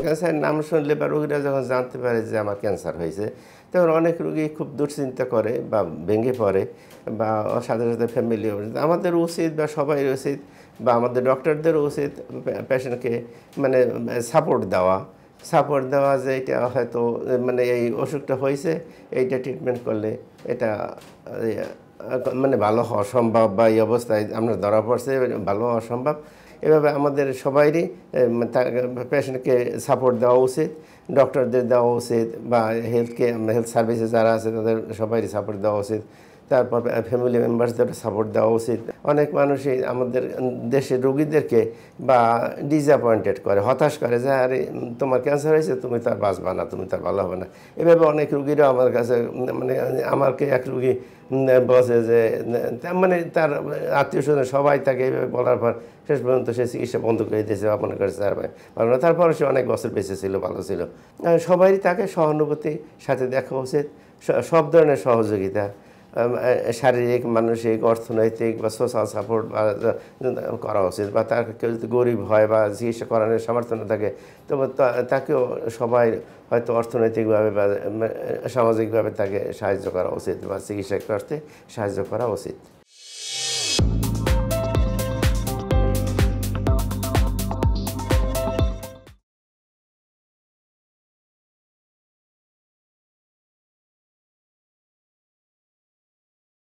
ক্যান্সারের নাম শুনলে বা রোগীরা যখন জানতে পারে যে আমার ক্যান্সার হয়েছে, তখন অনেক রোগী খুব দুশ্চিন্তা করে বা ভেঙে পড়ে বা সাথে সাথে ফ্যামিলি। আমাদের উচিত বা সবাই উচিত বা আমাদের ডক্টরদেরও উচিত পেশেন্টকে মানে সাপোর্ট দেওয়া যে এটা হয়তো মানে এই অসুখটা হয়েছে, এইটা ট্রিটমেন্ট করলে এটা মানে ভালো হওয়া সম্ভব বা এই অবস্থায় আমরা ধরা পড়ছে ভালো হওয়া সম্ভব। এভাবে আমাদের সবাইরই পেশেন্টকে সাপোর্ট দেওয়া উচিত, ডক্টরদের দেওয়া উচিত বা হেলথ সার্ভিসে যারা আছে তাদের সবাইরই সাপোর্ট দেওয়া উচিত। তারপর ফ্যামিলি মেম্বার্সদের সাপোর্ট দেওয়া উচিত। অনেক মানুষই আমাদের দেশের রোগীদেরকে বা ডিসঅ্যাপয়েন্টেড করে, হতাশ করে যে আরে তোমার ক্যান্সার হয়েছে, তুমি তো আর বাঁচবা না, তুমি তো আর ভালো হবে না। এভাবে অনেক রুগীরাও আমার কাছে মানে আমাকে এক রুগী বসে যে মানে তার আত্মীয় স্বজন সবাই তাকে এইভাবে বলার পর শেষ পর্যন্ত সে চিকিৎসা বন্ধ করে দিয়েছে, মনে করেছে আর ভালো না। তারপরে সে অনেক বছর বেঁচে ছিল, ভালো ছিল। সবাই তাকে সহানুভূতির সাথে দেখা উচিত, সব ধরনের সহযোগিতা, শারীরিক, মানসিক, অর্থনৈতিক বা সোশ্যাল সাপোর্ট করা উচিত। বা তার কেউ যদি গরিব হয় বা চিকিৎসা করানোর সামর্থ্য না থাকে, তবে তাকেও সবাই হয়তো অর্থনৈতিকভাবে বা সামাজিকভাবে তাকে সাহায্য করা উচিত বা চিকিৎসা করতে সাহায্য করা উচিত।